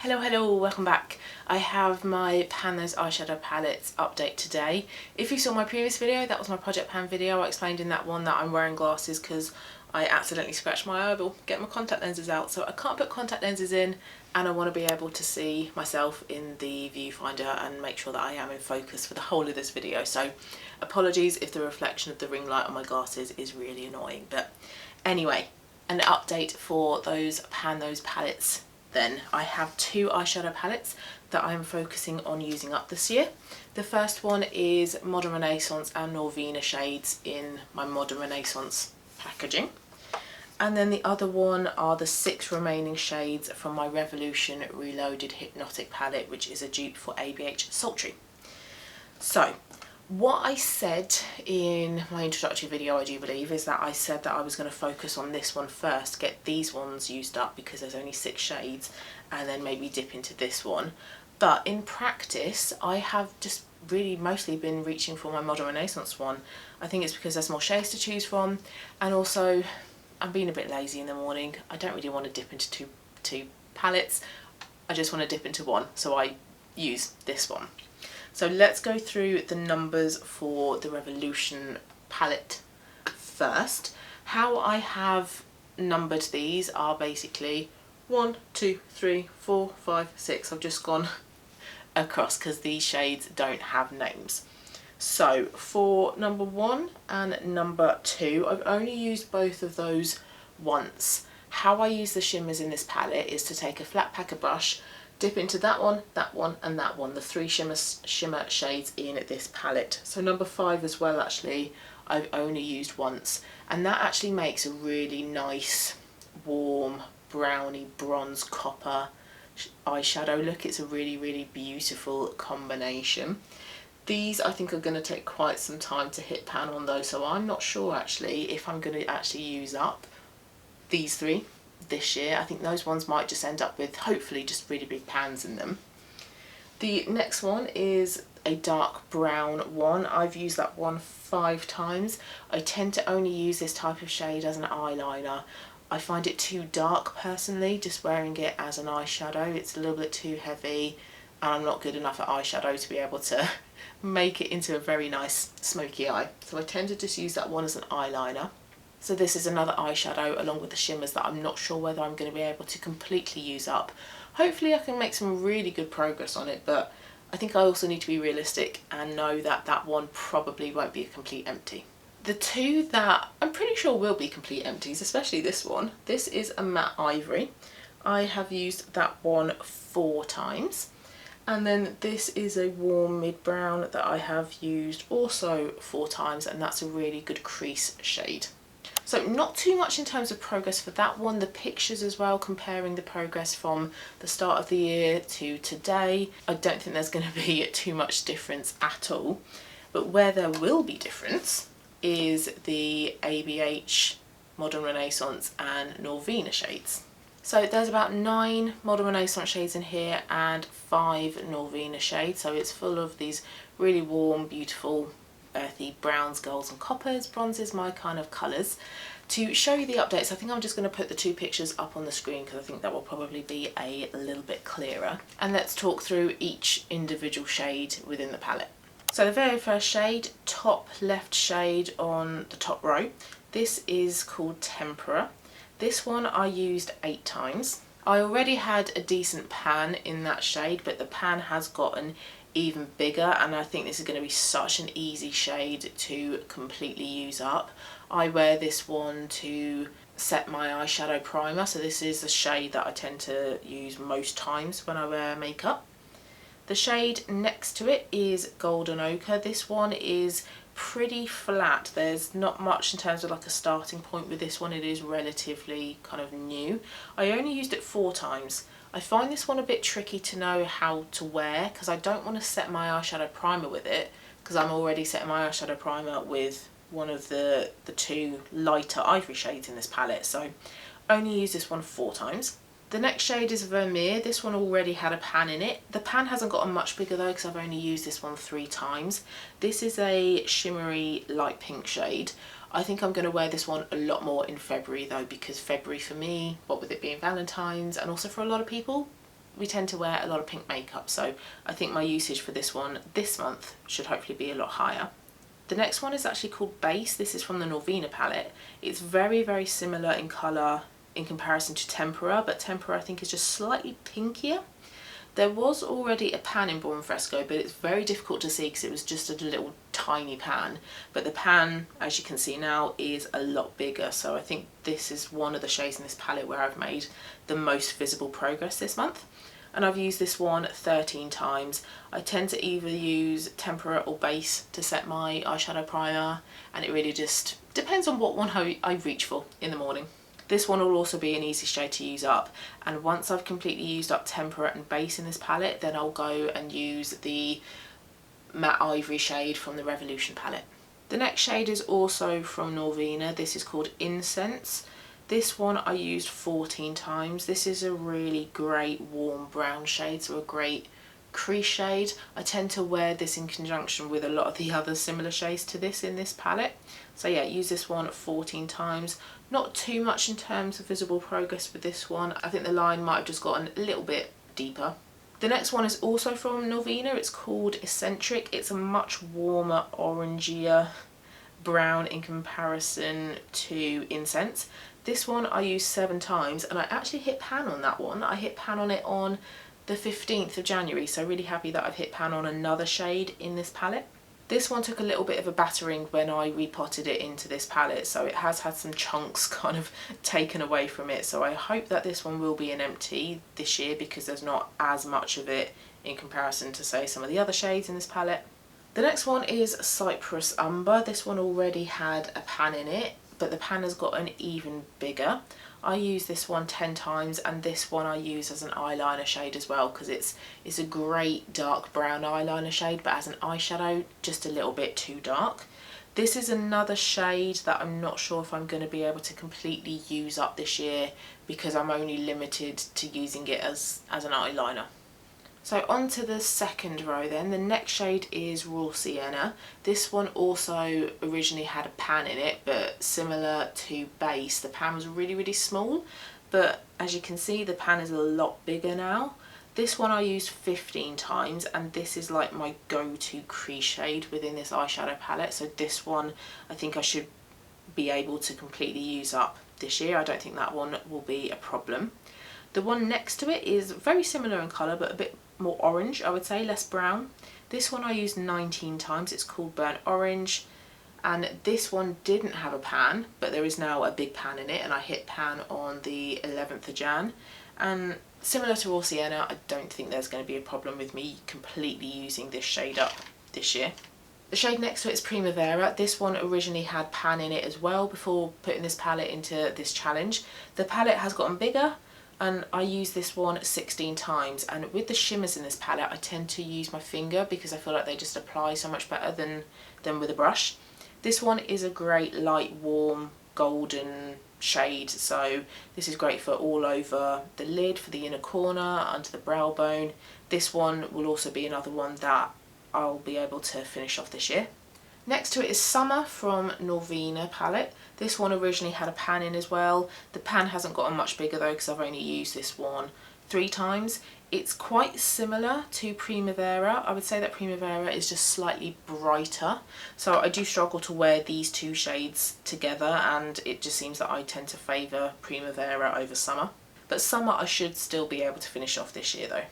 Hello, welcome back. I have my Pan Those Eyeshadow Palettes update today. If you saw my previous video, that was my Project Pan video. I explained in that one that I'm wearing glasses because I accidentally scratched my eyeball getting my contact lenses out, so I can't put contact lenses in and I want to be able to see myself in the viewfinder and make sure that I am in focus for the whole of this video. So apologies if the reflection of the ring light on my glasses is really annoying, but anyway, an update for those Pan Those palettes. Then I have two eyeshadow palettes that I'm focusing on using up this year. The first one is Modern Renaissance and Norvina shades in my Modern Renaissance packaging. And then the other one are the 6 remaining shades from my Revolution Reloaded Hypnotic palette, which is a dupe for ABH Sultry. So what I said in my introductory video, I do believe, is that I said that I was going to focus on this one first, get these ones used up because there's only 6 shades, and then maybe dip into this one. But in practice, I have just really mostly been reaching for my Modern Renaissance one. I think it's because there's more shades to choose from, and also I'm being a bit lazy in the morning. I don't really want to dip into two palettes. I just want to dip into one, so I use this one. So let's go through the numbers for the Revolution palette first. How I have numbered these are basically 1, 2, 3, 4, 5, 6. I've just gone across because these shades don't have names. So for number 1 and number 2, I've only used both of those once. How I use the shimmers in this palette is to take a flat packer brush, dip into that one, and that one, the 3 shimmer shades in this palette. So number 5 as well, actually, I've only used once, and that actually makes a really nice, warm, browny, bronze, copper eyeshadow look. It's a really beautiful combination. These I think are going to take quite some time to hit pan on though, so I'm not sure actually if I'm going to actually use up these 3 this year. I think those ones might just end up with hopefully just really big pans in them. The next one is a dark brown one. I've used that one 5 times. I tend to only use this type of shade as an eyeliner. I find it too dark personally, just wearing it as an eyeshadow. It's a little bit too heavy and I'm not good enough at eyeshadow to be able to make it into a very nice smoky eye. So I tend to just use that one as an eyeliner. So this is another eyeshadow along with the shimmers that I'm not sure whether I'm going to be able to completely use up. Hopefully I can make some really good progress on it, but I think I also need to be realistic and know that that one probably won't be a complete empty. The 2 that I'm pretty sure will be complete empties, especially this one. This is a matte ivory. I have used that one 4 times. And then this is a warm mid-brown that I have used also 4 times, and that's a really good crease shade. So not too much in terms of progress for that one. The pictures as well, comparing the progress from the start of the year to today, I don't think there's going to be too much difference at all. But where there will be difference is the ABH, Modern Renaissance and Norvina shades. So there's about 9 Modern Renaissance shades in here and 5 Norvina shades. So it's full of these really warm, beautiful, earthy browns, golds and coppers. Bronzes, my kind of colours. To show you the updates, I think I'm just going to put the 2 pictures up on the screen because I think that will probably be a little bit clearer. And let's talk through each individual shade within the palette. So the very first shade, top left shade on the top row, this is called Tempera. This one I used 8 times. I already had a decent pan in that shade, but the pan has gotten even bigger, and I think this is going to be such an easy shade to completely use up. I wear this one to set my eyeshadow primer, so this is the shade that I tend to use most times when I wear makeup. The shade next to it is Golden Ochre. This one is pretty flat. There's not much in terms of like a starting point with this one. It is relatively kind of new. I only used it 4 times. I find this one a bit tricky to know how to wear because I don't want to set my eyeshadow primer with it because I'm already setting my eyeshadow primer with one of the 2 lighter ivory shades in this palette, so only use this one 4 times. The next shade is Vermeer. This one already had a pan in it. The pan hasn't gotten much bigger though because I've only used this one 3 times. This is a shimmery light pink shade. I think I'm going to wear this one a lot more in February though, because February for me, what with it being Valentine's and also for a lot of people, we tend to wear a lot of pink makeup, so I think my usage for this one this month should hopefully be a lot higher. The next one is actually called Base. This is from the Norvina palette. It's very, very similar in colour in comparison to Tempera, but Tempera I think is just slightly pinkier. There was already a pan in Born Fresco, but it's very difficult to see because it was just a little tiny pan. But the pan, as you can see now, is a lot bigger. So I think this is one of the shades in this palette where I've made the most visible progress this month. And I've used this one 13 times. I tend to either use Tempera or Base to set my eyeshadow primer, and it really just depends on what one I reach for in the morning. This one will also be an easy shade to use up, and once I've completely used up Tempera and Base in this palette, then I'll go and use the matte ivory shade from the Revolution palette. The next shade is also from Norvina. This is called Incense. This one I used 14 times. This is a really great warm brown shade, so a great crease shade. I tend to wear this in conjunction with a lot of the other similar shades to this in this palette. So yeah, use this one 14 times. Not too much in terms of visible progress with this one. I think the line might have just gotten a little bit deeper. The next one is also from Norvina. It's called Eccentric. It's a much warmer, orangier brown in comparison to Incense. This one I used 7 times, and I actually hit pan on that one. I hit pan on it on the 15th of January, so really happy that I've hit pan on another shade in this palette. This one took a little bit of a battering when I repotted it into this palette, so it has had some chunks kind of taken away from it. So I hope that this one will be an empty this year because there's not as much of it in comparison to, say, some of the other shades in this palette. The next one is Cypress Umber. This one already had a pan in it, but the pan has gotten even bigger. I use this one 10 times, and this one I use as an eyeliner shade as well because it's a great dark brown eyeliner shade, but as an eyeshadow just a little bit too dark. This is another shade that I'm not sure if I'm going to be able to completely use up this year because I'm only limited to using it as an eyeliner. So on to the second row then. The next shade is Raw Sienna. This one also originally had a pan in it, but similar to Base, the pan was really, really small. But as you can see, the pan is a lot bigger now. This one I used 15 times, and this is like my go-to crease shade within this eyeshadow palette. So this one I think I should be able to completely use up this year. I don't think that one will be a problem. The one next to it is very similar in colour, but a bit more orange, I would say, less brown. This one I used 19 times. It's called Burnt Orange, and this one didn't have a pan, but there is now a big pan in it, and I hit pan on the 11th of Jan. And similar to Raw Sienna, I don't think there's going to be a problem with me completely using this shade up this year. The shade next to it is Primavera. This one originally had pan in it as well before putting this palette into this challenge. The palette has gotten bigger, and I use this one 16 times, and with the shimmers in this palette I tend to use my finger because I feel like they just apply so much better than with a brush. This one is a great light warm golden shade, so this is great for all over the lid, for the inner corner, under the brow bone. This one will also be another one that I'll be able to finish off this year. Next to it is Summer from Norvina palette. This one originally had a pan in as well. The pan hasn't gotten much bigger though because I've only used this one 3 times. It's quite similar to Primavera. I would say that Primavera is just slightly brighter. So I do struggle to wear these two shades together, and it just seems that I tend to favour Primavera over Summer. But Summer I should still be able to finish off this year though.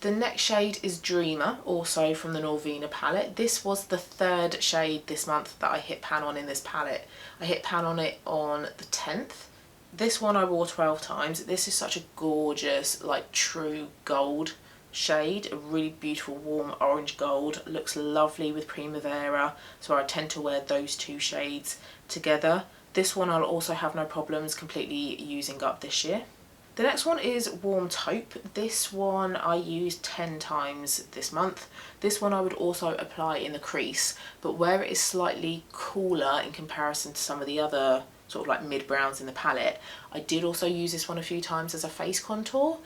The next shade is Dreamer, also from the Norvina palette. This was the 3rd shade this month that I hit pan on in this palette. I hit pan on it on the 10th. This one I wore 12 times. This is such a gorgeous, like true gold shade. A really beautiful warm orange gold. Looks lovely with Primavera, so I tend to wear those 2 shades together. This one I'll also have no problems completely using up this year. The next one is Warm Taupe. This one I used 10 times this month. This one I would also apply in the crease, but where it is slightly cooler in comparison to some of the other sort of like mid-browns in the palette, I did also use this one a few times as a face contour,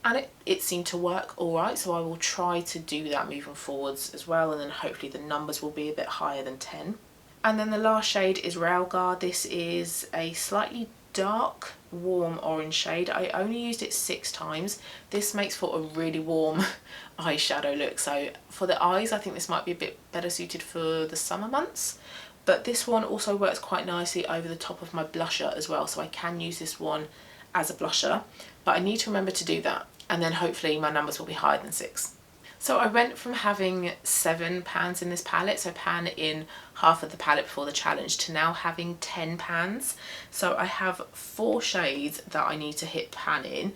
and it seemed to work alright, so I will try to do that moving forwards as well, and then hopefully the numbers will be a bit higher than 10. And then the last shade is Railgar. This is a slightly dark warm orange shade. I only used it 6 times. This makes for a really warm eyeshadow look, so for the eyes I think this might be a bit better suited for the summer months. But this one also works quite nicely over the top of my blusher as well, so I can use this one as a blusher, but I need to remember to do that, and then hopefully my numbers will be higher than 6. So I went from having 7 pans in this palette, so pan in half of the palette before the challenge, to now having 10 pans. So I have 4 shades that I need to hit pan in.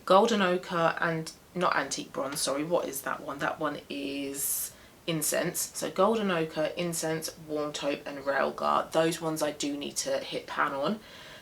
Golden Ochre and, not Antique Bronze, sorry, what is that one? That one is Incense. So Golden Ochre, Incense, Warm Taupe and Railguard. Those ones I do need to hit pan on.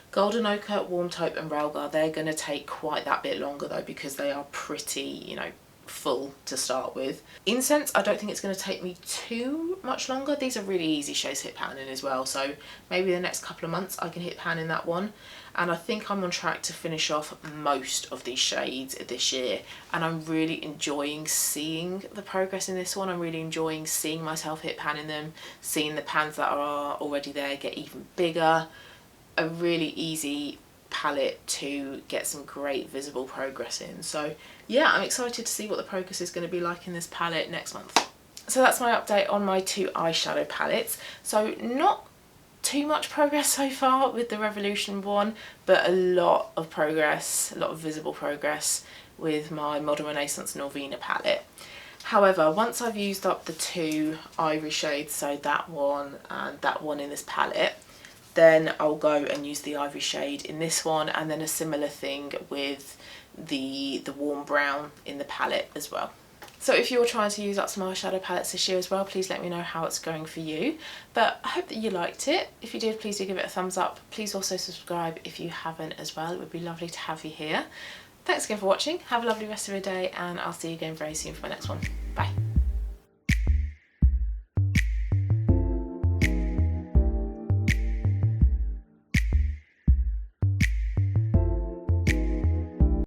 Golden Ochre, Warm Taupe and Railguard, they're going to take quite that bit longer though, because they are pretty, you know, full to start with. Incense, I don't think it's going to take me too much longer. These are really easy shades to hit pan in as well, so maybe the next couple of months I can hit pan in that one. And I think I'm on track to finish off most of these shades this year, and I'm really enjoying seeing the progress in this one. I'm really enjoying seeing myself hit pan in them, seeing the pans that are already there get even bigger. A really easy palette to get some great visible progress in. So yeah, I'm excited to see what the progress is going to be like in this palette next month. So that's my update on my 2 eyeshadow palettes. So not too much progress so far with the Revolution one, but a lot of progress, a lot of visible progress with my Modern Renaissance Norvina palette. However, once I've used up the 2 ivory shades, so that one and that one in this palette, then I'll go and use the ivory shade in this one, and then a similar thing with the warm brown in the palette as well. So if you're trying to use up some eyeshadow palettes this year as well, please let me know how it's going for you. But I hope that you liked it. If you did, please do give it a thumbs up. Please also subscribe if you haven't as well. It would be lovely to have you here. Thanks again for watching. Have a lovely rest of your day, and I'll see you again very soon for my next one. Bye.